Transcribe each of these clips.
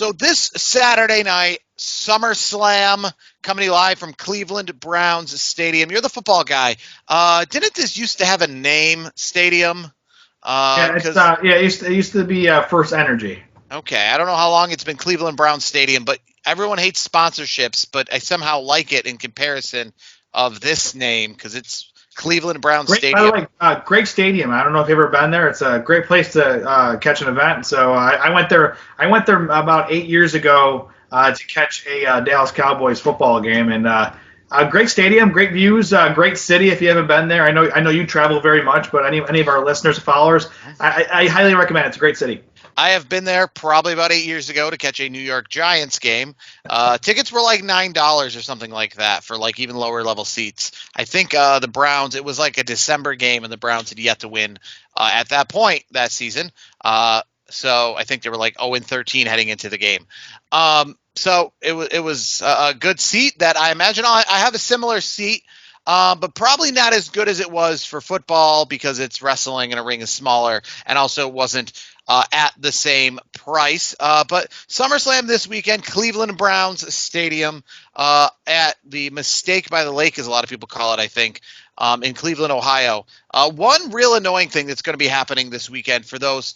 So this Saturday night, SummerSlam coming live from Cleveland Browns Stadium. You're the football guy. Didn't this used to have a name, stadium? It used to be First Energy. Okay, I don't know how long it's been Cleveland Browns Stadium, but everyone hates sponsorships, but I somehow like it in comparison of this name because it's Cleveland Browns Great, Stadium. by the way, great stadium. I don't know if you've ever been there. It's a great place to catch an event. So I went there. I went there about 8 years ago to catch a Dallas Cowboys football game, and a great stadium, great views, great city. If you haven't been there, I know you travel very much, but any of our listeners and followers, I highly recommend it. It's a great city. I have been there probably about 8 years ago to catch a New York Giants game. Tickets were like $9 or something like that for like even lower level seats. I think the Browns, it was like a December game and the Browns had yet to win at that point that season. So I think they were like 0-13 heading into the game. So it was a good seat that I imagine I have a similar seat. But probably not as good as it was for football because it's wrestling and a ring is smaller, and also wasn't at the same price. But SummerSlam this weekend, Cleveland Browns Stadium at the Mistake by the Lake, as a lot of people call it, I think, in Cleveland, Ohio. One real annoying thing that's going to be happening this weekend for those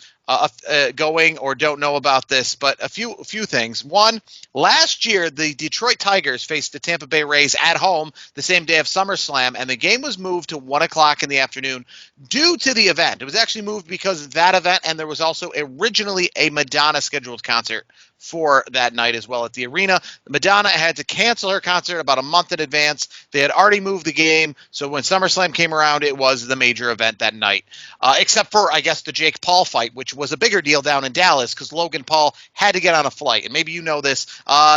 going or don't know about this, but a few things. One, last year the Detroit Tigers faced the Tampa Bay Rays at home the same day of SummerSlam, and the game was moved to 1 o'clock in the afternoon due to the event. It was actually moved because of that event, and there was also originally a Madonna scheduled concert for that night as well at the arena. Madonna had to cancel her concert about a month in advance. They had already moved the game, so when SummerSlam came around, it was the major event that night. Except for, I guess, the Jake Paul fight, which was a bigger deal down in Dallas because Logan Paul had to get on a flight. And maybe you know this.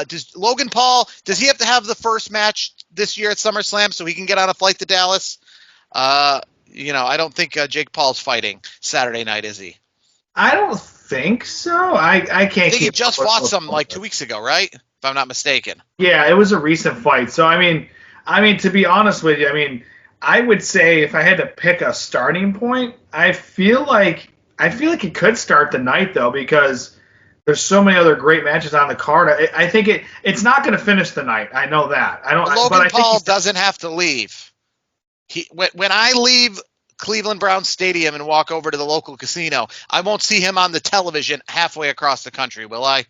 Does Logan Paul, does he have to have the first match this year at SummerSlam so he can get on a flight to Dallas? I don't think Jake Paul's fighting Saturday night, is he? I don't think so. I can't. I think he just fought some like 2 weeks ago, right? If I'm not mistaken. Yeah, it was a recent fight. So I mean, to be honest with you, I would say if I had to pick a starting point, I feel like it could start the night though because there's so many other great matches on the card. I think it's not going to finish the night. I know that. I don't. Logan Paul doesn't have to leave. When I leave Cleveland Browns Stadium and walk over to the local casino, I won't see him on the television halfway across the country, will I?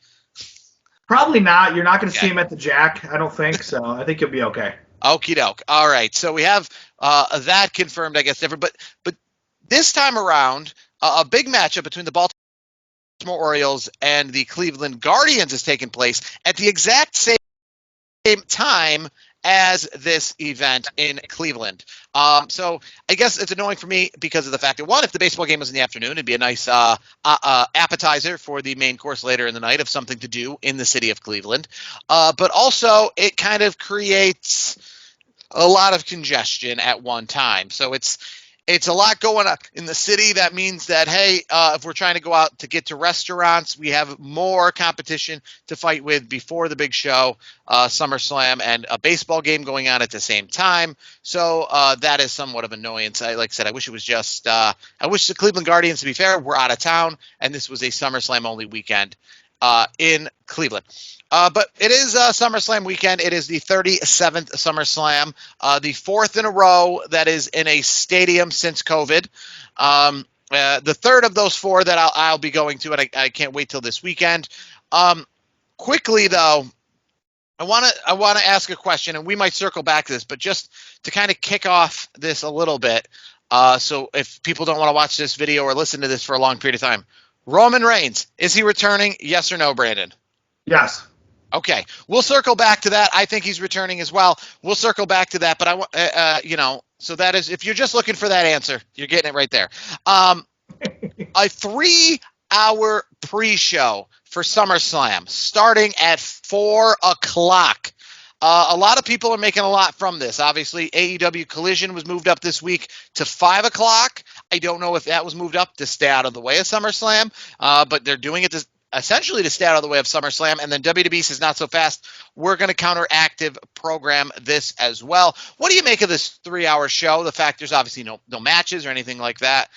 Probably not. You're not going to see him at the Jack, I don't think. So I think you'll be okay. Okie doke. All right. So we have that confirmed, I guess, different. But this time around, a big matchup between the Baltimore Orioles and the Cleveland Guardians is taking place at the exact same time as this event in Cleveland. So I guess it's annoying for me because of the fact that, one, if the baseball game was in the afternoon, it'd be a nice appetizer for the main course later in the night of something to do in the city of Cleveland. But also it kind of creates a lot of congestion at one time. So it's a lot going on in the city. That means that, hey, if we're trying to go out to get to restaurants, we have more competition to fight with before the big show, SummerSlam, and a baseball game going on at the same time. So that is somewhat of an annoyance. Like I said, I wish it was just I wish the Cleveland Guardians, to be fair, were out of town, and this was a SummerSlam-only weekend in Cleveland. But it is SummerSlam weekend. It is the 37th SummerSlam, the fourth in a row that is in a stadium since COVID. The third of those four that I'll be going to, and I can't wait till this weekend. Quickly, though, I want to ask a question, and we might circle back to this, but just to kind of kick off this a little bit, so if people don't want to watch this video or listen to this for a long period of time, Roman Reigns, is he returning? Yes or no, Brandon? Yes. Okay, we'll circle back to that. I think he's returning as well. We'll circle back to that, but I want, so that is, if you're just looking for that answer, you're getting it right there. A 3-hour pre-show for SummerSlam starting at 4 o'clock. A lot of people are making a lot from this. Obviously, AEW Collision was moved up this week to 5 o'clock. I don't know if that was moved up to stay out of the way of SummerSlam, but they're doing it essentially to stay out of the way of SummerSlam. And then WWE says, not so fast. We're going to counteractive program this as well. What do you make of this 3-hour show? The fact there's obviously no matches or anything like that.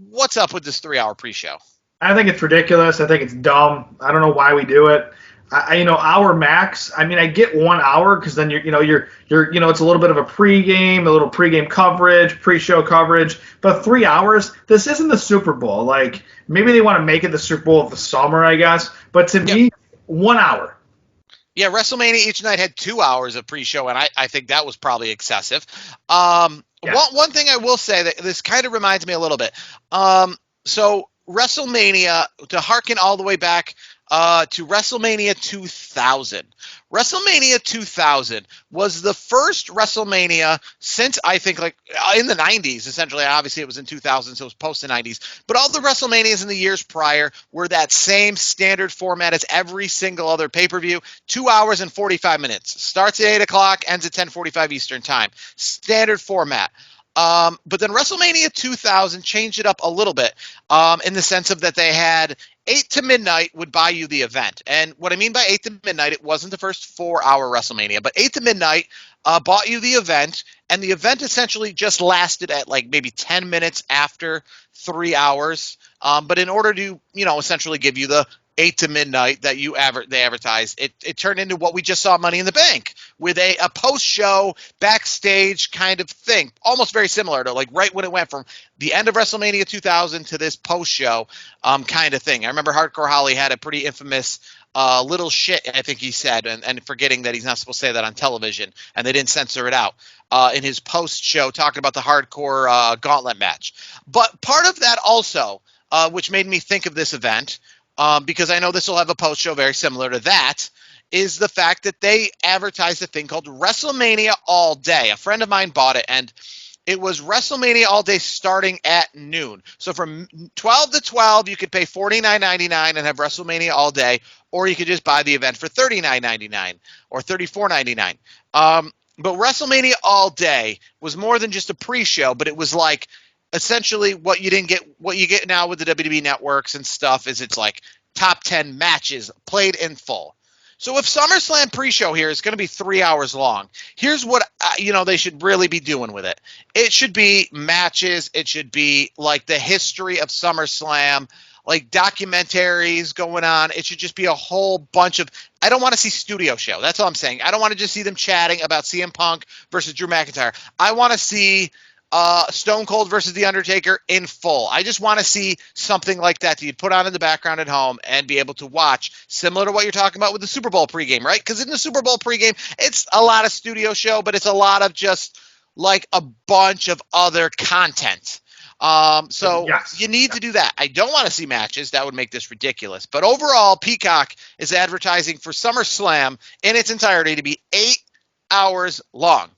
What's up with this 3-hour pre-show? I think it's ridiculous. I think it's dumb. I don't know why we do it. Hour max. I mean, I get 1 hour because then it's a little bit of a pregame, a little pregame coverage, pre-show coverage. But 3 hours. This isn't the Super Bowl. Like maybe they want to make it the Super Bowl of the summer, I guess. But to me, 1 hour. Yeah, WrestleMania each night had 2 hours of pre-show, and I think that was probably excessive. Yeah. One thing I will say that this kind of reminds me a little bit. So WrestleMania, to harken all the way back to WrestleMania 2000. WrestleMania 2000 was the first WrestleMania since I think in the 90s, essentially. Obviously, it was in 2000, so it was post the 90s. But all the WrestleManias in the years prior were that same standard format as every single other pay-per-view, 2 hours and 45 minutes. Starts at 8 o'clock, ends at 10:45 Eastern time. Standard format. But then WrestleMania 2000 changed it up a little bit in the sense of that they had 8 to midnight would buy you the event. And what I mean by 8 to midnight, it wasn't the first 4 hour WrestleMania, but 8 to midnight bought you the event. And the event essentially just lasted at like maybe 10 minutes after 3 hours. But in order to, essentially give you the 8 to midnight that they advertised, it turned into what we just saw Money in the Bank with a post-show backstage kind of thing, almost very similar to like right when it went from the end of WrestleMania 2000 to this post-show kind of thing. I remember Hardcore Holly had a pretty infamous little shit, I think he said, and forgetting that he's not supposed to say that on television, and they didn't censor it out in his post-show talking about the hardcore gauntlet match. But part of that also, which made me think of this event, because I know this will have a post-show very similar to that, is the fact that they advertised a thing called WrestleMania All Day. A friend of mine bought it, and it was WrestleMania All Day starting at noon. So from 12 to 12, you could pay $49.99 and have WrestleMania All Day, or you could just buy the event for $39.99 or $34.99. But WrestleMania All Day was more than just a pre-show, but it was like essentially what you get now with the WWE networks and stuff is it's like top 10 matches played in full. So if SummerSlam pre-show here is going to be 3 hours long, here's what they should really be doing with it. It should be matches. It should be like the history of SummerSlam, like documentaries going on. It should just be a whole bunch of. I don't want to see studio show. That's all I'm saying. I don't want to just see them chatting about CM Punk versus Drew McIntyre. I want to see Stone Cold versus The Undertaker in full. I just want to see something like that you'd put on in the background at home and be able to watch, similar to what you're talking about with the Super Bowl pregame, right? Because in the Super Bowl pregame, it's a lot of studio show, but it's a lot of just like a bunch of other content. So Yes. you need to do that. I don't want to see matches. That would make this ridiculous. But overall, Peacock is advertising for SummerSlam in its entirety to be 8 hours long.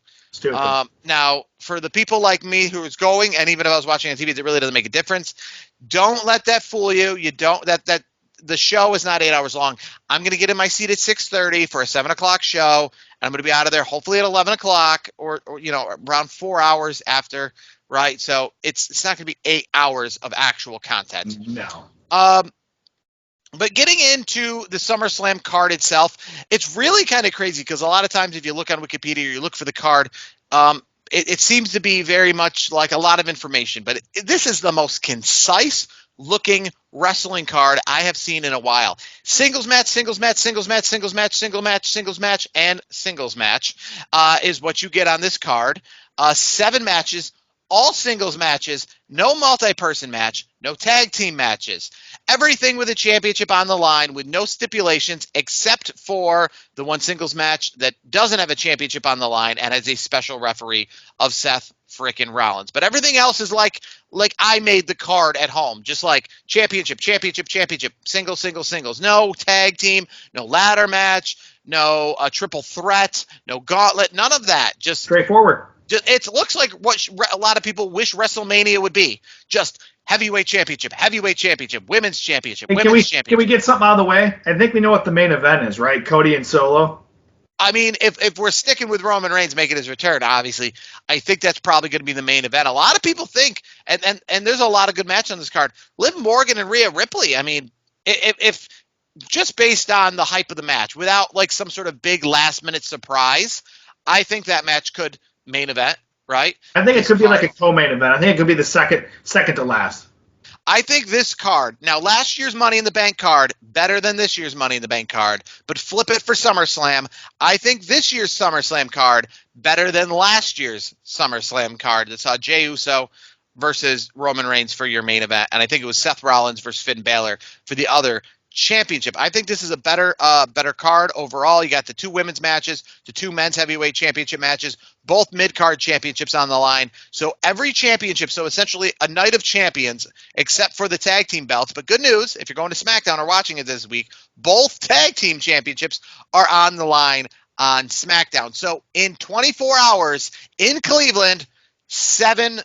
Now, for the people like me who is going, and even if I was watching on TV, it really doesn't make a difference. Don't let that fool you. You don't that the show is not 8 hours long. I'm going to get in my seat at 6:30 for a 7 o'clock show, and I'm going to be out of there hopefully at 11 o'clock or around 4 hours after, right? So it's not going to be 8 hours of actual content. No. But getting into the SummerSlam card itself, it's really kind of crazy because a lot of times if you look on Wikipedia or you look for the card, it seems to be very much like a lot of information. But this is the most concise looking wrestling card I have seen in a while. Singles match, singles match, singles match, singles match, single match, singles match, and singles match is what you get on this card. 7 matches. All singles matches, no multi-person match, no tag team matches. Everything with a championship on the line with no stipulations except for the one singles match that doesn't have a championship on the line and has a special referee of Seth frickin' Rollins. But everything else is like I made the card at home, just like championship, singles. No tag team, no ladder match, no triple threat, no gauntlet, none of that. Just straightforward. It looks like what a lot of people wish WrestleMania would be. Just heavyweight championship, women's championship, Can we get something out of the way? I think we know what the main event is, right? Cody and Solo. I mean, if we're sticking with Roman Reigns making his return, obviously, I think that's probably going to be the main event. A lot of people think, and there's a lot of good matches on this card, Liv Morgan and Rhea Ripley. I mean, if just based on the hype of the match, without like some sort of big last-minute surprise, I think that match could main event, right? I think it could be like a co-main event. I think it could be the second to last. I think this card, now last year's Money in the Bank card, better than this year's Money in the Bank card, but flip it for SummerSlam. I think this year's SummerSlam card, better than last year's SummerSlam card that saw Jey Uso versus Roman Reigns for your main event. And I think it was Seth Rollins versus Finn Balor for the other championship. I think this is a better card overall. You got the 2 women's matches, the 2 men's heavyweight championship matches, both mid-card championships on the line. So every championship, so essentially a night of champions, except for the tag team belts. But good news, if you're going to SmackDown or watching it this week, both tag team championships are on the line on SmackDown. So in 24 hours in Cleveland, 8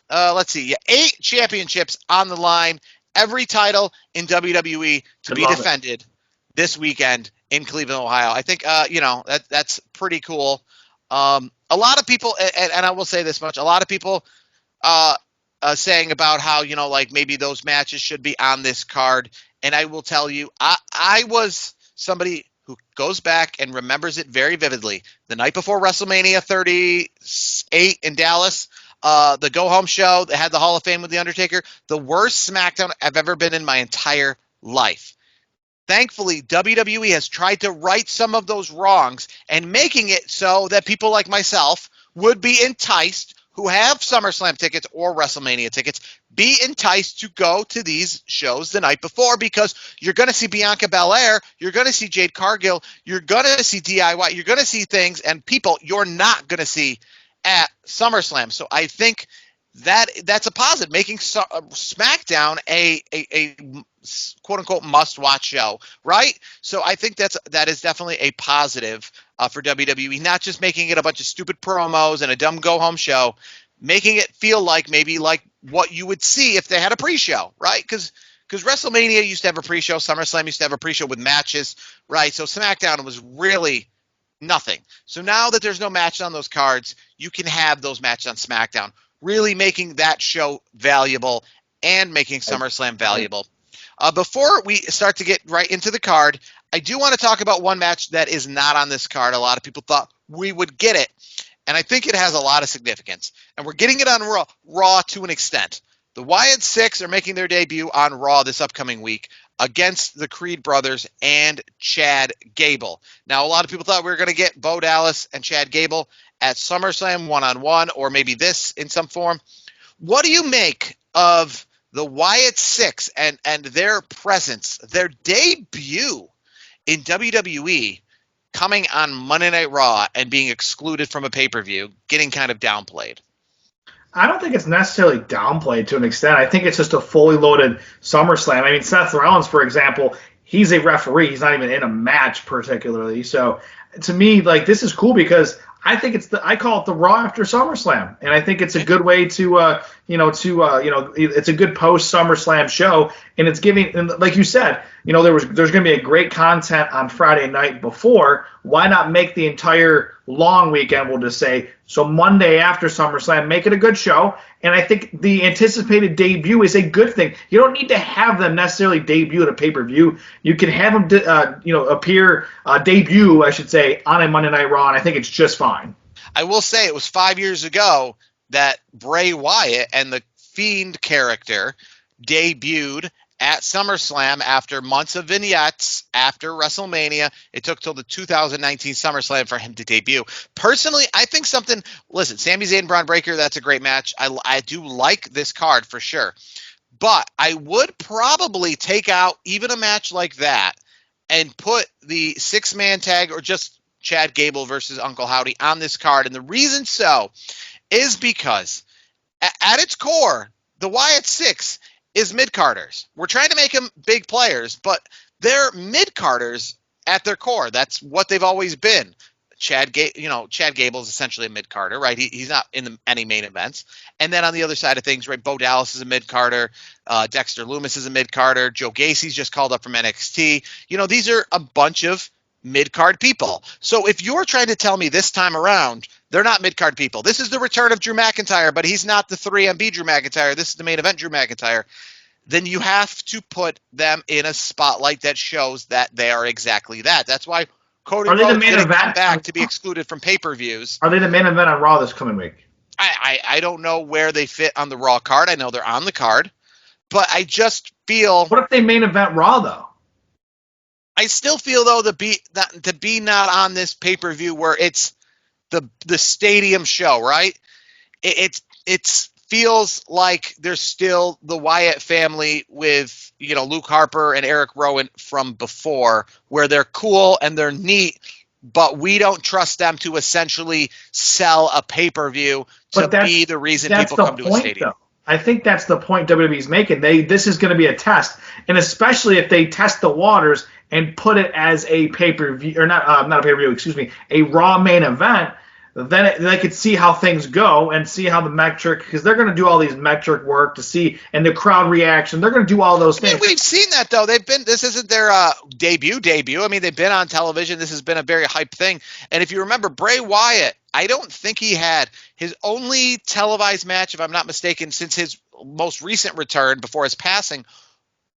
championships on the line. Every title in WWE to be defended this weekend in Cleveland, Ohio. I think, that's pretty cool. A lot of people, and I will say this much, a lot of people saying about how, maybe those matches should be on this card. And I will tell you, I was somebody who goes back and remembers it very vividly. The night before WrestleMania 38 in Dallas, the go-home show that had the Hall of Fame with The Undertaker, the worst SmackDown I've ever been in my entire life. Thankfully, WWE has tried to right some of those wrongs and making it so that people like myself would be enticed, who have SummerSlam tickets or WrestleMania tickets, be enticed to go to these shows the night before, because you're going to see Bianca Belair, you're going to see Jade Cargill, you're going to see DIY, you're going to see things and people you're not going to see at SummerSlam. So I think that's a positive, making SmackDown a quote unquote must watch show, right? So I think that is definitely a positive for WWE, not just making it a bunch of stupid promos and a dumb go home show, making it feel like maybe like what you would see if they had a pre-show, right? Because WrestleMania used to have a pre-show, SummerSlam used to have a pre-show with matches, right? So SmackDown was really nothing. So now that there's no match on those cards, you can have those matches on SmackDown, really making that show valuable and making SummerSlam valuable. Before we start to get right into the card, I do want to talk about one match that is not on this card. A lot of people thought we would get it, and I think it has a lot of significance. And we're getting it on Raw to an extent. The Wyatt Six are making their debut on Raw this upcoming week against the Creed brothers and Chad Gable. Now, a lot of people thought we were going to get Bo Dallas and Chad Gable at SummerSlam one-on-one, or maybe this in some form. What do you make of the Wyatt Six and their presence, their debut in WWE, coming on Monday Night Raw and being excluded from a pay-per-view, getting kind of downplayed? I don't think it's necessarily downplayed to an extent. I think it's just a fully loaded SummerSlam. I mean, Seth Rollins, for example, he's a referee. He's not even in a match particularly. So to me, like, this is cool because I think I call it the Raw after SummerSlam, and I think it's a good way to, it's a good post SummerSlam show, and it's giving, and like you said, there's going to be a great content on Friday night before. Why not make the entire long weekend? We'll just say so Monday after SummerSlam, make it a good show, and I think the anticipated debut is a good thing. You don't need to have them necessarily debut at a pay-per-view. You can have them, debut, I should say, on a Monday Night Raw, and I think it's just fine. I will say it was 5 years ago that Bray Wyatt and the Fiend character debuted at SummerSlam after months of vignettes after WrestleMania. It took till the 2019 SummerSlam for him to debut. Personally, I think listen, Sami Zayn, Braun Breaker, that's a great match. I do like this card for sure. But I would probably take out even a match like that and put the 6-man tag or just Chad Gable versus Uncle Howdy on this card. And the reason so is because at its core, the Wyatt Six is mid-carders. We're trying to make them big players, but they're mid-carders at their core. That's what they've always been. Chad Gable is essentially a mid-carder, right? He's not in any main events. And then on the other side of things, right, Bo Dallas is a mid-carder. Dexter Lumis is a mid-carder. Joe Gacy's just called up from NXT. These are a bunch of mid-card people. So if you're trying to tell me this time around they're not mid-card people, this is the return of Drew McIntyre, but he's not the 3MB Drew McIntyre, this is the main event Drew McIntyre, then you have to put them in a spotlight that shows that they are exactly that. That's why Cody Rhodes didn't come back to be excluded from pay-per-views. Are they the main event on Raw this coming week? I don't know where they fit on the Raw card. I know they're on the card. but I just feel. What if they main event Raw though? I still feel though to be not on this pay-per-view where it's the stadium show, right? It feels like there's still the Wyatt family with Luke Harper and Eric Rowan from before, where they're cool and they're neat, but we don't trust them to essentially sell a pay-per-view to be the reason people come to a stadium. Though. I think that's the point WWE's making. This is going to be a test, and especially if they test the waters and put it as a pay-per-view, or not a pay-per-view, excuse me, a Raw main event, then they could see how things go and see how the metric, because they're going to do all these metric work to see, and the crowd reaction. They're going to do all those things. We've seen that though. This isn't their debut. I mean, they've been on television. This has been a very hype thing. And if you remember, Bray Wyatt, I don't think he had his only televised match, if I'm not mistaken, since his most recent return before his passing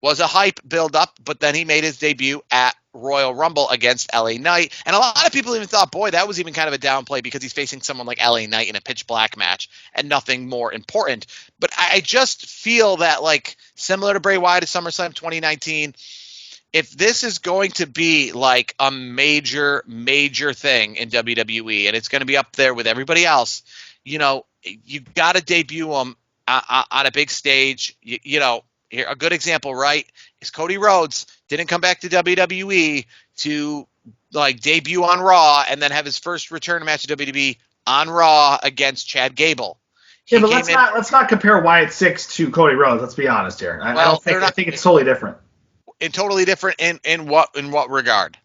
was a hype build-up, but then he made his debut at Royal Rumble against LA Knight. And a lot of people even thought, boy, that was even kind of a downplay because he's facing someone like LA Knight in a pitch black match and nothing more important. But I just feel that, like, similar to Bray Wyatt at SummerSlam 2019, if this is going to be like a major, major thing in WWE and it's going to be up there with everybody else, you got to debut him on a big stage. Here, a good example, right, is Cody Rhodes didn't come back to WWE to debut on Raw and then have his first return match to WWE on Raw against Chad Gable. But let's not compare Wyatt Six to Cody Rhodes. Let's be honest here. I think it's totally different. Totally different in what regard?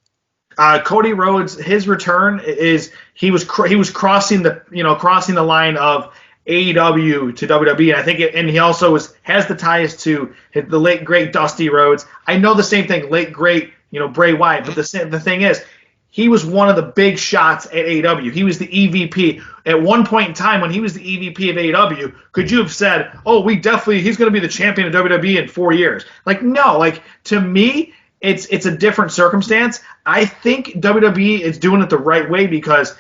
Cody Rhodes, his return is he was crossing the line of AEW to WWE, and I think and he also has the ties to the late great Dusty Rhodes. I know the same thing, late great Bray Wyatt, but the thing is, he was one of the big shots at AEW. He was the EVP at one point in time when he was the EVP of AEW. Could you have said, "Oh, he's going to be the champion of WWE in 4 years"? No. To me, it's a different circumstance. I think WWE is doing it the right way because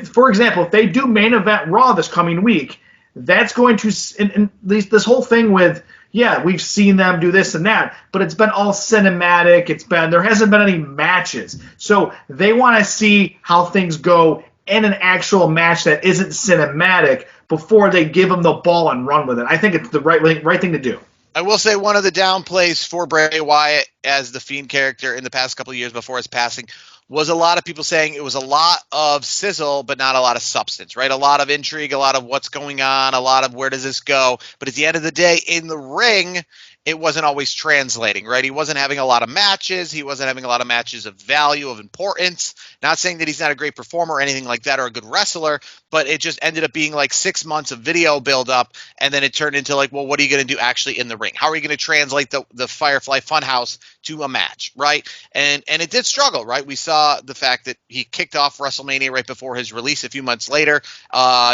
for example, if they do main event Raw this coming week, that's going to, and this whole thing with, we've seen them do this and that, but it's been all cinematic. There hasn't been any matches. So they want to see how things go in an actual match that isn't cinematic before they give them the ball and run with it. I think it's the right thing to do. I will say one of the downplays for Bray Wyatt as the Fiend character in the past couple of years before his passing was a lot of people saying it was a lot of sizzle, but not a lot of substance, right? A lot of intrigue, a lot of what's going on, a lot of where does this go? But at the end of the day, in the ring, it wasn't always translating, right? He wasn't having a lot of matches. He wasn't having a lot of matches of value, of importance. Not saying that he's not a great performer or anything like that or a good wrestler, but it just ended up being 6 months of video build-up, and then it turned into well, what are you going to do actually in the ring? How are you going to translate the Firefly Funhouse to a match, right? And it did struggle, right? We saw the fact that he kicked off WrestleMania right before his release a few months later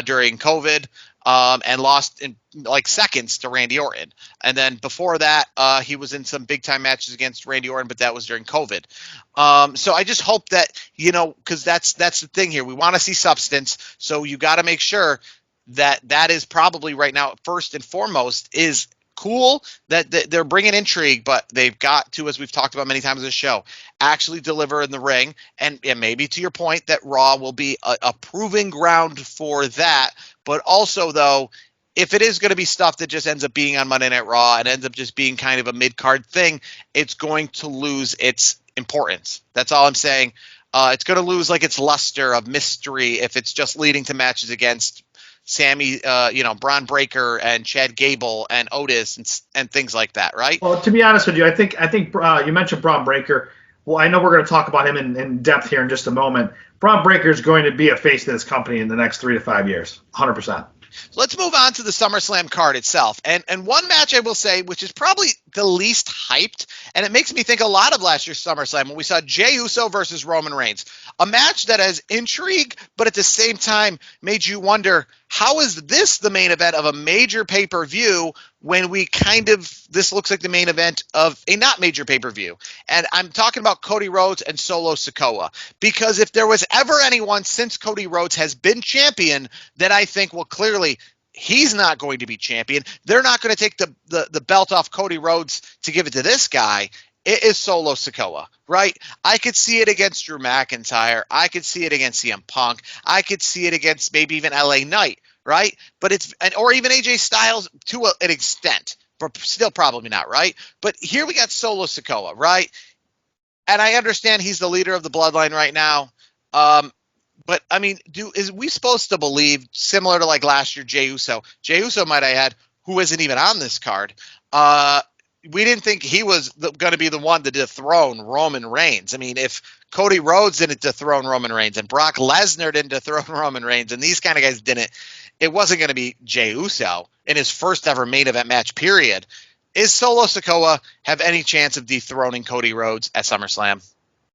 during COVID. And lost in seconds to Randy Orton. And then before that, he was in some big time matches against Randy Orton, but that was during COVID. So I just hope that, because that's the thing here. We want to see substance. So you got to make sure that is probably right now, first and foremost, is cool that they're bringing intrigue, but they've got to, as we've talked about many times in this show, actually deliver in the ring. And maybe to your point that Raw will be a proving ground for that. But also, though, if it is going to be stuff that just ends up being on Monday Night Raw and ends up just being kind of a mid-card thing, it's going to lose its importance. That's all I'm saying. It's going to lose its luster of mystery if it's just leading to matches against Sammy, Braun Breaker and Chad Gable and Otis and things like that, right? Well, to be honest with you, I think you mentioned Braun Breaker. Well, I know we're going to talk about him in depth here in just a moment. Braun Breaker is going to be a face of this company in the next 3 to 5 years, 100%. So let's move on to the SummerSlam card itself. And one match I will say, which is probably the least hyped, and it makes me think a lot of last year's SummerSlam when we saw Jey Uso versus Roman Reigns. A match that has intrigue, but at the same time made you wonder, how is this the main event of a major pay-per-view when this looks like the main event of a not major pay-per-view? And I'm talking about Cody Rhodes and Solo Sikoa. Because if there was ever anyone since Cody Rhodes has been champion that I think, well, clearly he's not going to be champion. They're not going to take the belt off Cody Rhodes to give it to this guy. It is Solo Sikoa, right? I could see it against Drew McIntyre. I could see it against CM Punk. I could see it against maybe even LA Knight, right? But or even AJ Styles to an extent, but still probably not, right? But here we got Solo Sikoa, right? And I understand he's the leader of the bloodline right now. But I mean, is we supposed to believe, similar to like last year, Jey Uso? Jey Uso, might I add, who isn't even on this card. We didn't think he was going to be the one to dethrone Roman Reigns. I mean, if Cody Rhodes didn't dethrone Roman Reigns and Brock Lesnar didn't dethrone Roman Reigns and these kind of guys didn't, it wasn't going to be Jey Uso in his first ever main event match, period. Is Solo Sikoa have any chance of dethroning Cody Rhodes at SummerSlam?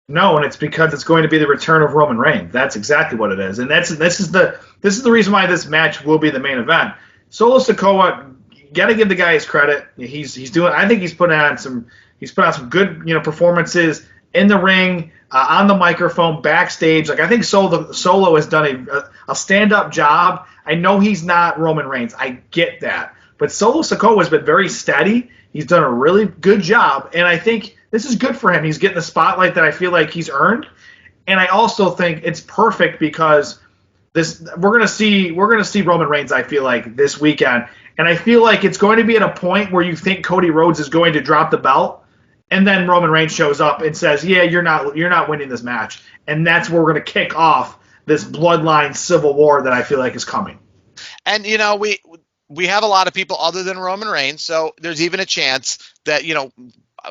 No, and it's because it's going to be the return of Roman Reigns. That's exactly what it is, and this is the reason why this match will be the main event. Solo Sikoa, you got to give the guy his credit. He's doing. I think he's put on some good performances in the ring, on the microphone, backstage. Like I think Solo has done a stand up job. I know he's not Roman Reigns. I get that, but Solo Sikoa has been very steady. He's done a really good job, and I think this is good for him. He's getting the spotlight that I feel like he's earned, and I also think it's perfect because we're gonna see Roman Reigns. I feel like this weekend, and I feel like it's going to be at a point where you think Cody Rhodes is going to drop the belt, and then Roman Reigns shows up and says, "Yeah, you're not winning this match," and that's where we're gonna kick off this bloodline civil war that I feel like is coming. And we have a lot of people other than Roman Reigns, so there's even a chance that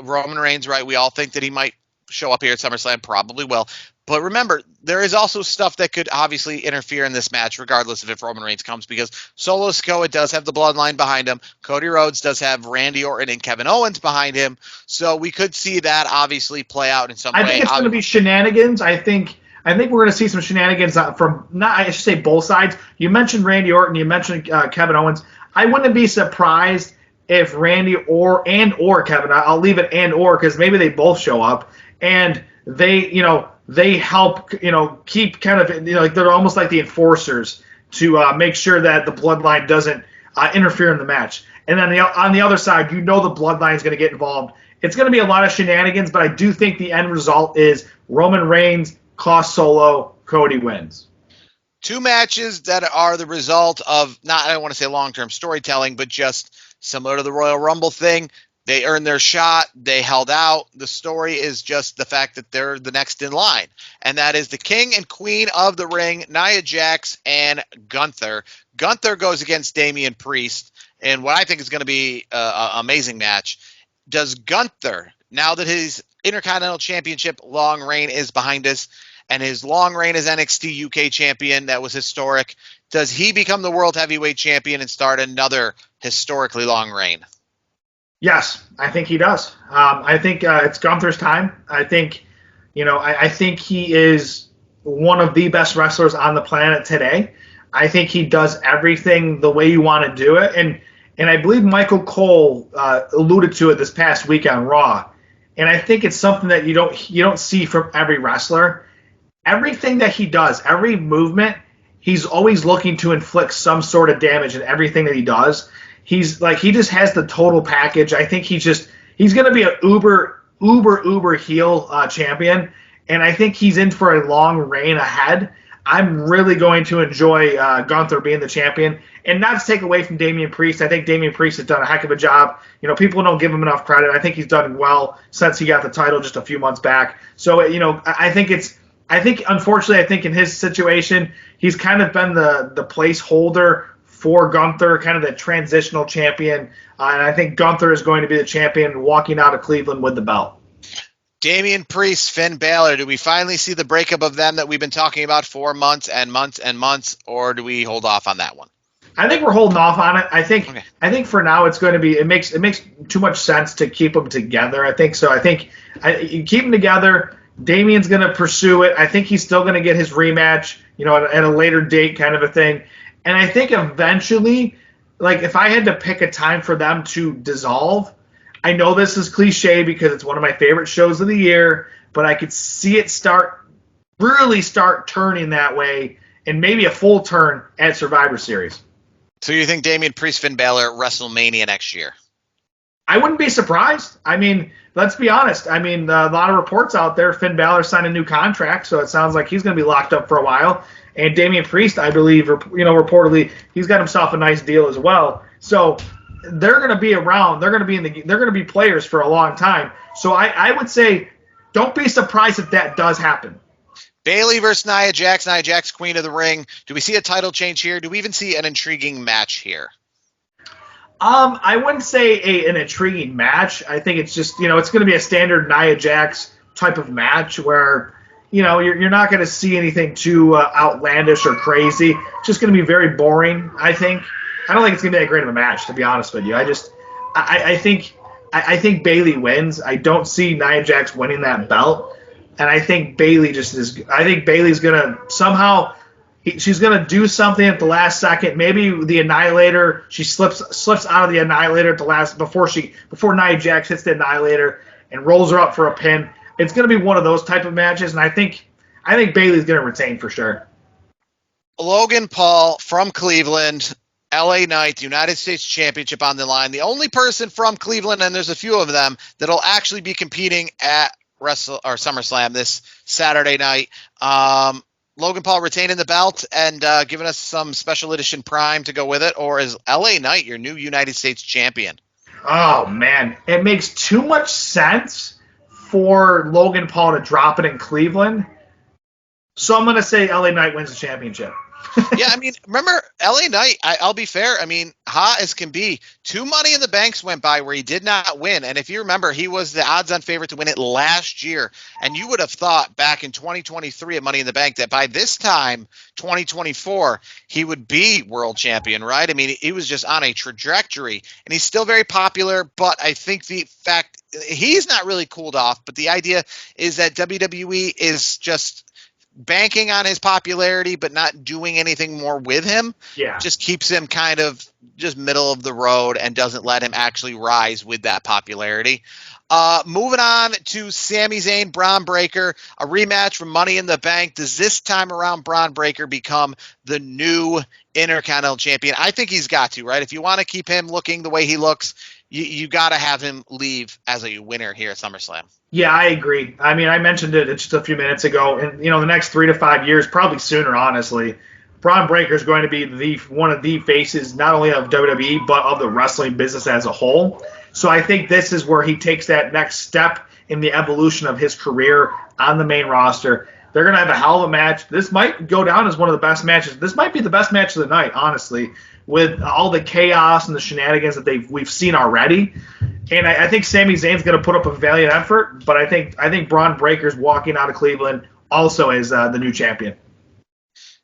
Roman Reigns, right? We all think that he might show up here at SummerSlam, probably will. But remember, there is also stuff that could obviously interfere in this match, regardless of if Roman Reigns comes, because Solo Sikoa does have the bloodline behind him. Cody Rhodes does have Randy Orton and Kevin Owens behind him. So we could see that obviously play out in some way. I think it's going to be shenanigans. I think we're going to see some shenanigans from, I should say, both sides. You mentioned Randy Orton. You mentioned Kevin Owens. I wouldn't be surprised if Randy or Kevin, I'll leave it or because maybe they both show up and they help keep kind of like they're almost like the enforcers to make sure that the bloodline doesn't interfere in the match. And then on the other side, the bloodline is going to get involved. It's going to be a lot of shenanigans, but I do think the end result is Roman Reigns costs Solo, Cody wins. Two matches that are the result of I don't want to say long-term storytelling, but just similar to the Royal Rumble thing. They earned their shot. They held out. The story is just the fact that they're the next in line. And that is the king and queen of the ring, Nia Jax and Gunther. Gunther goes against Damian Priest in what I think is going to be an amazing match. Does Gunther, now that his Intercontinental Championship long reign is behind us, and his long reign as NXT UK champion that was historic, does he become the World Heavyweight Champion and start another historically long reign? Yes, I think he does. I think it's Gunther's time. I think, I think he is one of the best wrestlers on the planet today. I think he does everything the way you want to do it. And I believe Michael Cole alluded to it this past week on Raw. And I think it's something that you don't see from every wrestler. Everything that he does, every movement, he's always looking to inflict some sort of damage in everything that he does. He just has the total package. I think he's going to be an uber heel champion, and I think he's in for a long reign ahead. I'm really going to enjoy Gunther being the champion, and not to take away from Damian Priest. I think Damian Priest has done a heck of a job. People don't give him enough credit. I think he's done well since he got the title just a few months back. So I think unfortunately, in his situation, he's kind of been the placeholder for Gunther, kind of the transitional champion. And I think Gunther is going to be the champion walking out of Cleveland with the belt. Damian Priest, Finn Balor, do we finally see the breakup of them that we've been talking about for months and months and months, or do we hold off on that one? I think we're holding off on it. I think for now it's going to be it makes too much sense to keep them together. I think so. I think you keep them together. Damian's going to pursue it. I think he's still going to get his rematch, at a later date, kind of a thing. And I think eventually, like if I had to pick a time for them to dissolve, I know this is cliche because it's one of my favorite shows of the year, but I could see it really start turning that way, and maybe a full turn at Survivor Series. So you think Damian Priest, Finn Balor, WrestleMania next year? I wouldn't be surprised. I mean, let's be honest. I mean, a lot of reports out there. Finn Balor signed a new contract, so it sounds like he's going to be locked up for a while. And Damian Priest, I believe, reportedly, he's got himself a nice deal as well. So they're going to be around. They're going to be players for a long time. So I would say, don't be surprised if that does happen. Bayley versus Nia Jax. Nia Jax, Queen of the Ring. Do we see a title change here? Do we even see an intriguing match here? I wouldn't say an intriguing match. I think it's just, it's going to be a standard Nia Jax type of match where, you're not going to see anything too outlandish or crazy. It's just going to be very boring, I think. I don't think it's going to be that great of a match, to be honest with you. I think Bayley wins. I don't see Nia Jax winning that belt. And I think Bayley Bayley's going to somehow, she's going to do something at the last second. Maybe the Annihilator, she slips out of the Annihilator at the last, before Nia Jax hits the Annihilator and rolls her up for a pin. It's going to be one of those type of matches, and I think Bayley's going to retain for sure. Logan Paul from Cleveland, LA Knight, United States Championship on the line. The only person from Cleveland, and there's a few of them, that'll actually be competing at SummerSlam this Saturday night. Logan Paul retaining the belt and giving us some special edition Prime to go with it, or is LA Knight your new United States champion? Oh, man. It makes too much sense for Logan Paul to drop it in Cleveland. So I'm going to say LA Knight wins the championship. Yeah, I mean, remember, LA Knight, I'll be fair, I mean, hot as can be. 2 Money in the Banks went by where he did not win. And if you remember, he was the odds-on favorite to win it last year. And you would have thought back in 2023 at Money in the Bank that by this time, 2024, he would be world champion, right? I mean, he was just on a trajectory. And he's still very popular, but I think the fact he's not really cooled off. But the idea is that WWE is just banking on his popularity but not doing anything more with him. Yeah. Just keeps him kind of just middle of the road and doesn't let him actually rise with that popularity. Moving on to Sami Zayn, Braun Breaker, a rematch from Money in the Bank. Does this time around Braun Breaker become the new Intercontinental Champion? I think he's got to, right? If you want to keep him looking the way he looks, you got to have him leave as a winner here at SummerSlam. Yeah, I agree. I mean, I mentioned it just a few minutes ago. And, the next 3 to 5 years, probably sooner, honestly, Braun Breaker is going to be one of the faces not only of WWE, but of the wrestling business as a whole. So I think this is where he takes that next step in the evolution of his career on the main roster. They're going to have a hell of a match. This might go down as one of the best matches. This might be the best match of the night, honestly, with all the chaos and the shenanigans that we've seen already. And I think Sami Zayn's going to put up a valiant effort, but I think Braun Breaker's walking out of Cleveland also as the new champion.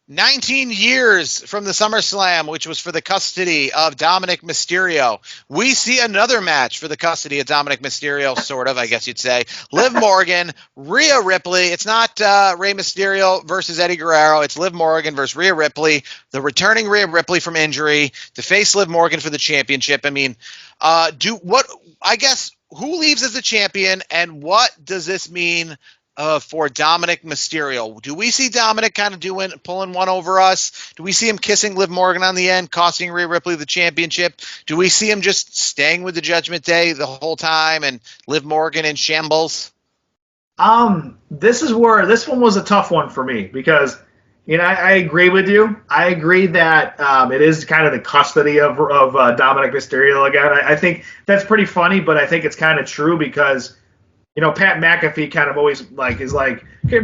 19 years from the SummerSlam, which was for the custody of Dominic Mysterio. We see another match for the custody of Dominic Mysterio, sort of, I guess you'd say. Liv Morgan, Rhea Ripley. It's not Rey Mysterio versus Eddie Guerrero. It's Liv Morgan versus Rhea Ripley, the returning Rhea Ripley from injury to face Liv Morgan for the championship. I mean, who leaves as a champion, and what does this mean for Dominic Mysterio? Do we see Dominic kind of pulling one over us? Do we see him kissing Liv Morgan on the end, costing Rhea Ripley the championship? Do we see him just staying with the Judgment Day the whole time and Liv Morgan in shambles? This one was a tough one for me because, I agree with you. I agree that it is kind of the custody of Dominic Mysterio again. I think that's pretty funny, but I think it's kind of true because Pat McAfee kind of always is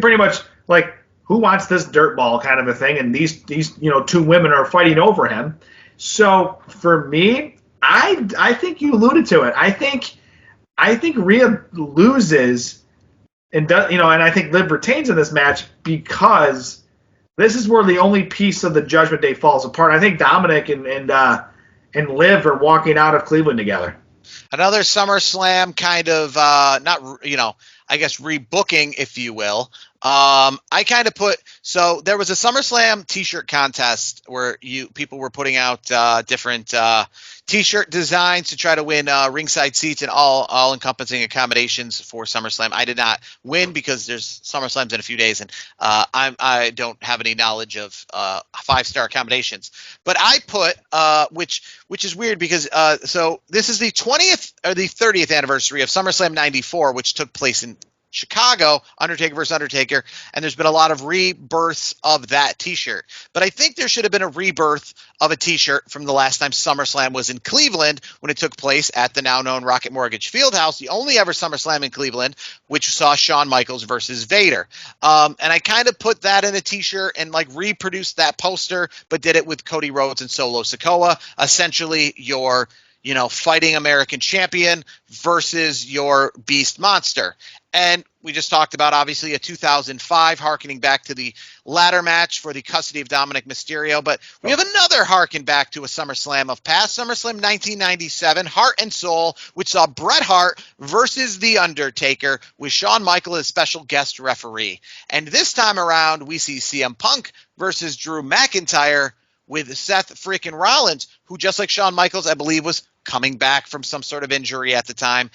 pretty much like, who wants this dirtball kind of a thing, and these 2 women are fighting over him. So for me, I think you alluded to it. I think Rhea loses and I think Liv retains in this match because this is where the only piece of the Judgment Day falls apart. I think Dominic and Liv are walking out of Cleveland together. Another SummerSlam kind of, rebooking, if you will. I kind of so there was a SummerSlam T-shirt contest where people were putting out different T-shirt designs to try to win ringside seats and all encompassing accommodations for SummerSlam. I did not win because there's SummerSlams in a few days, and I don't have any knowledge of 5-star accommodations. But I put which is weird because so this is the 20th or the 30th anniversary of SummerSlam '94, which took place in Chicago, Undertaker versus Undertaker, and there's been a lot of rebirths of that T-shirt. But I think there should have been a rebirth of a T-shirt from the last time SummerSlam was in Cleveland when it took place at the now known Rocket Mortgage Fieldhouse, the only ever SummerSlam in Cleveland, which saw Shawn Michaels versus Vader. And I kind of put that in a T-shirt and like reproduced that poster, but did it with Cody Rhodes and Solo Sikoa, essentially your fighting American champion versus your beast monster. And we just talked about, obviously, a 2005 harkening back to the ladder match for the custody of Dominic Mysterio. But we have another harken back to a SummerSlam of past, SummerSlam 1997, Heart and Soul, which saw Bret Hart versus The Undertaker with Shawn Michaels as special guest referee. And this time around, we see CM Punk versus Drew McIntyre with Seth freaking Rollins, who, just like Shawn Michaels, I believe, was coming back from some sort of injury at the time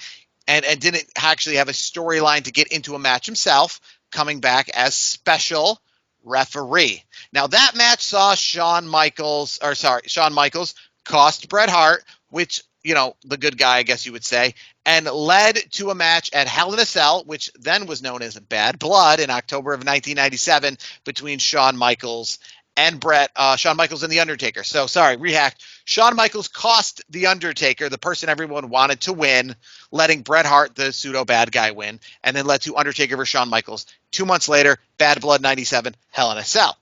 and didn't actually have a storyline to get into a match himself, coming back as special referee. Now, that match saw Shawn Michaels cost Bret Hart, which, the good guy, I guess you would say, and led to a match at Hell in a Cell, which then was known as Bad Blood in October of 1997 between Shawn Michaels and Shawn Michaels and The Undertaker. So, sorry, rehacked. Shawn Michaels cost The Undertaker, the person everyone wanted to win, letting Bret Hart, the pseudo-bad guy, win, and then led to Undertaker versus Shawn Michaels. 2 months later, Bad Blood 97, Hell in a Cell.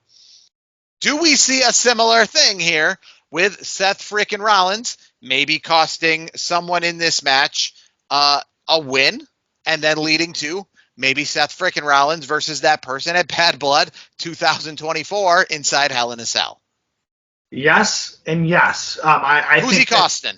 Do we see a similar thing here with Seth frickin' Rollins maybe costing someone in this match a win and then leading to maybe Seth frickin' Rollins versus that person at Bad Blood 2024 inside Hell in a Cell? Yes and yes. Who's he costing?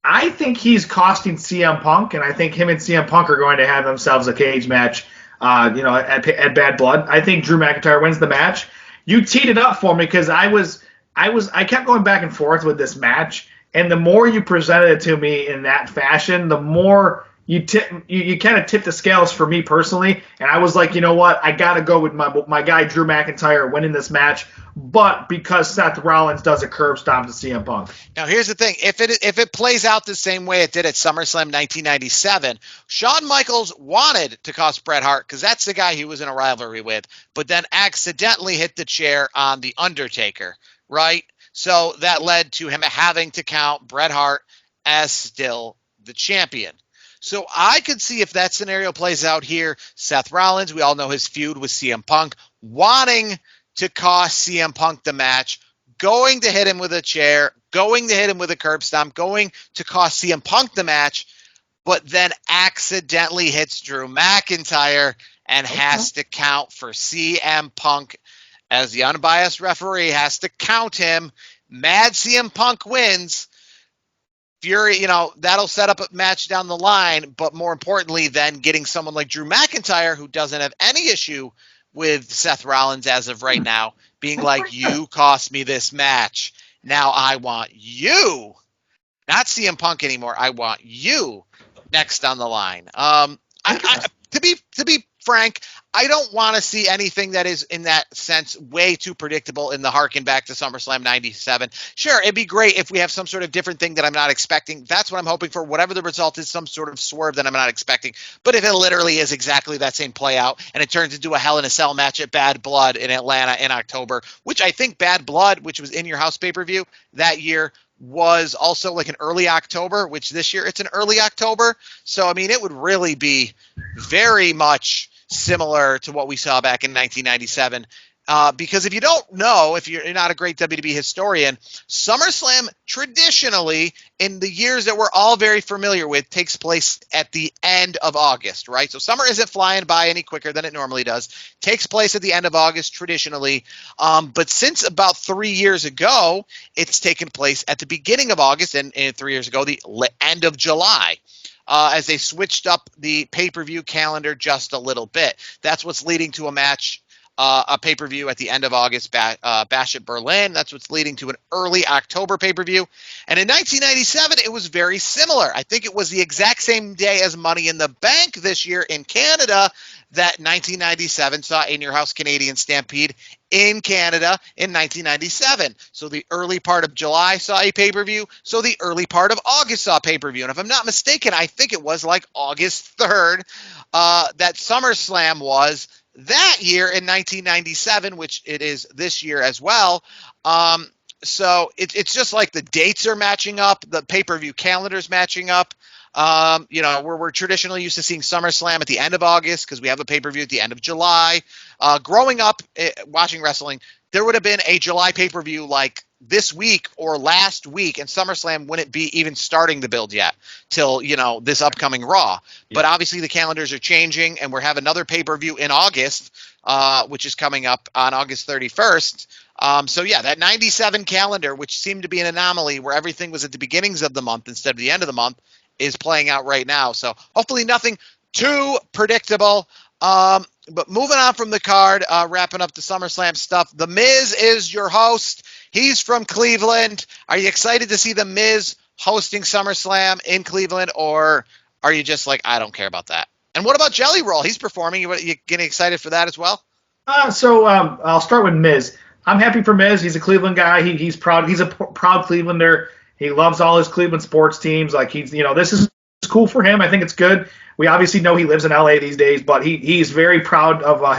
I think he's costing CM Punk, and I think him and CM Punk are going to have themselves a cage match, at Bad Blood. I think Drew McIntyre wins the match. You teed it up for me because I kept going back and forth with this match, and the more you presented it to me in that fashion, the more you kind of tipped the scales for me personally, and I was like, you know what, I got to go with my guy Drew McIntyre winning this match, but because Seth Rollins does a curb stomp to CM Punk. Now, here's the thing. If it plays out the same way it did at SummerSlam 1997, Shawn Michaels wanted to cost Bret Hart because that's the guy he was in a rivalry with, but then accidentally hit the chair on The Undertaker, right? So that led to him having to count Bret Hart as still the champion. So I could see if that scenario plays out here, Seth Rollins, we all know his feud with CM Punk, wanting to cost CM Punk the match, going to hit him with a chair, going to hit him with a curb stomp, going to cost CM Punk the match, but then accidentally hits Drew McIntyre and has to count for CM Punk as the unbiased referee, has to count him. Mad CM Punk wins. Fury, that'll set up a match down the line, but more importantly, then getting someone like Drew McIntyre, who doesn't have any issue with Seth Rollins as of right now, being like, you cost me this match. Now I want you, not CM Punk anymore. I want you next on the line. To be frank, I don't want to see anything that is, in that sense, way too predictable in the harken back to SummerSlam 97. Sure, it'd be great if we have some sort of different thing that I'm not expecting. That's what I'm hoping for. Whatever the result is, some sort of swerve that I'm not expecting. But if it literally is exactly that same play out and it turns into a Hell in a Cell match at Bad Blood in Atlanta in October, which I think Bad Blood, which was in your house pay-per-view that year, was also like an early October, which this year it's an early October. So, I mean, it would really be very much similar to what we saw back in 1997. Because if you don't know, if you're not a great WWE historian, SummerSlam traditionally, in the years that we're all very familiar with, takes place at the end of August, right? So summer isn't flying by any quicker than it normally does. Takes place at the end of August traditionally. But since about 3 years ago, it's taken place at the beginning of August, and 3 years ago, the end of July. as they switched up the pay-per-view calendar just a little bit. That's what's leading to a pay-per-view at the end of August, Bash at Berlin. That's what's leading to an early October pay-per-view. And in 1997, it was very similar. I think it was the exact same day as Money in the Bank this year in Canada that 1997 saw In Your House Canadian Stampede in Canada in 1997. So the early part of July saw a pay-per-view. So the early part of August saw a pay-per-view. And if I'm not mistaken, I think it was like August 3rd that SummerSlam was that year in 1997, which it is this year as well. So it's just like the dates are matching up, the pay-per-view calendar is matching up. We're traditionally used to seeing SummerSlam at the end of August because we have a pay-per-view at the end of July. Growing up watching wrestling, there would have been a July pay-per-view like this week or last week, and SummerSlam wouldn't be even starting the build yet till, this upcoming Raw. Yeah. But obviously the calendars are changing, and we're having another pay-per-view in August, which is coming up on August 31st. That 97 calendar, which seemed to be an anomaly where everything was at the beginnings of the month instead of the end of the month, is playing out right now. So hopefully nothing too predictable. But moving on from the card, wrapping up the SummerSlam stuff, The Miz is your host. He's from Cleveland. Are you excited to see The Miz hosting SummerSlam in Cleveland, or are you just like, I don't care about that? And what about Jelly Roll? He's performing. You getting excited for that as well? I'll start with Miz. I'm happy for Miz. He's a Cleveland guy. He's proud. He's a proud Clevelander. He loves all his Cleveland sports teams. Like this is cool for him. I think it's good. We obviously know he lives in LA these days, but he's very proud of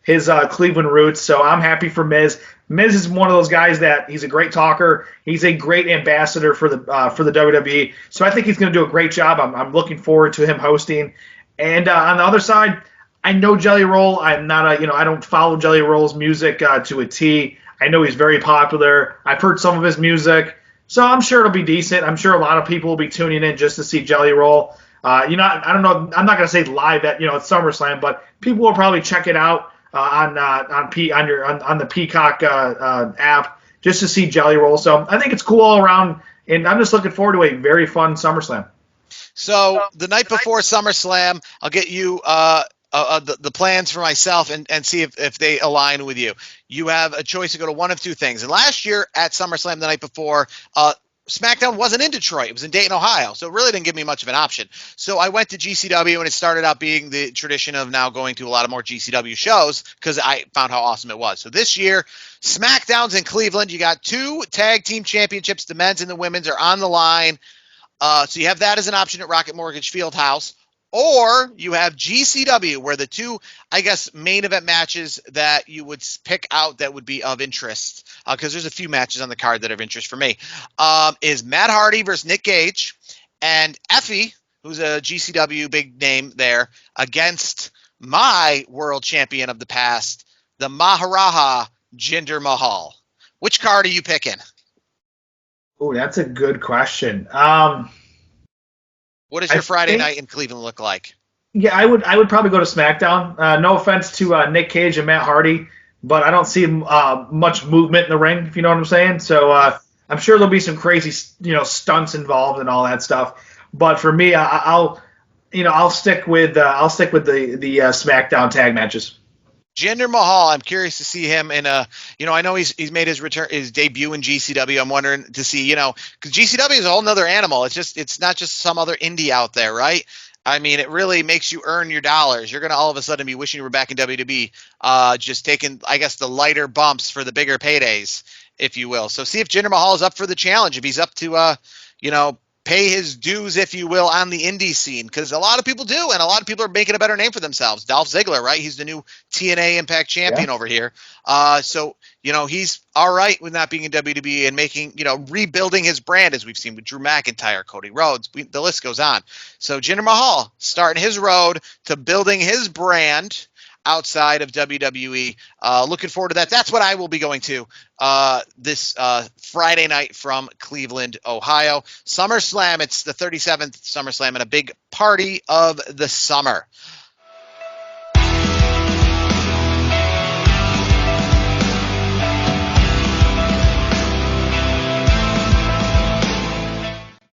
his Cleveland roots. So I'm happy for Miz. Miz is one of those guys that he's a great talker. He's a great ambassador for the WWE. So I think he's going to do a great job. I'm looking forward to him hosting. And on the other side, I know Jelly Roll. I'm not I don't follow Jelly Roll's music to a T. I know he's very popular. I've heard some of his music. So I'm sure it'll be decent. I'm sure a lot of people will be tuning in just to see Jelly Roll. I don't know. I'm not going to say live at SummerSlam, but people will probably check it out on the Peacock app just to see Jelly Roll. So I think it's cool all around, and I'm just looking forward to a very fun SummerSlam. So the night before SummerSlam, I'll get you the plans for myself and see if they align with you. You have a choice to go to one of two things. And last year at SummerSlam the night before, SmackDown wasn't in Detroit. It was in Dayton, Ohio. So it really didn't give me much of an option. So I went to GCW, and it started out being the tradition of now going to a lot of more GCW shows because I found how awesome it was. So this year, SmackDown's in Cleveland. You got 2 tag team championships. The men's and the women's are on the line. So you have that as an option at Rocket Mortgage Fieldhouse. Or you have GCW, where the 2, main event matches that you would pick out that would be of interest, because there's a few matches on the card that are of interest for me, is Matt Hardy versus Nick Gage, and Effie, who's a GCW big name there, against my world champion of the past, the Maharaja Jinder Mahal. Which card are you picking? Oh, that's a good question. What does your Friday night in Cleveland look like? Yeah, I would probably go to SmackDown. No offense to Nick Cage and Matt Hardy, but I don't see much movement in the ring, if you know what I'm saying. So I'm sure there'll be some crazy stunts involved and all that stuff. But for me, I'll stick with the SmackDown tag matches. Jinder Mahal, I'm curious to see him in a, I know he's made his debut in GCW. I'm wondering to see, because GCW is a whole nother animal. It's not just some other indie out there, right? I mean, it really makes you earn your dollars. You're going to all of a sudden be wishing you were back in WWE, just taking, the lighter bumps for the bigger paydays, if you will. So see if Jinder Mahal is up for the challenge, if he's up to, pay his dues, if you will, on the indie scene, because a lot of people do, and a lot of people are making a better name for themselves. Dolph Ziggler, right? He's the new TNA Impact champion over here. So he's all right with not being in WWE and making, rebuilding his brand, as we've seen with Drew McIntyre, Cody Rhodes. The list goes on. So Jinder Mahal starting his road to building his brand outside of WWE. Looking forward to that. That's what I will be going to this Friday night from Cleveland, Ohio. SummerSlam, it's the 37th SummerSlam and a big party of the summer.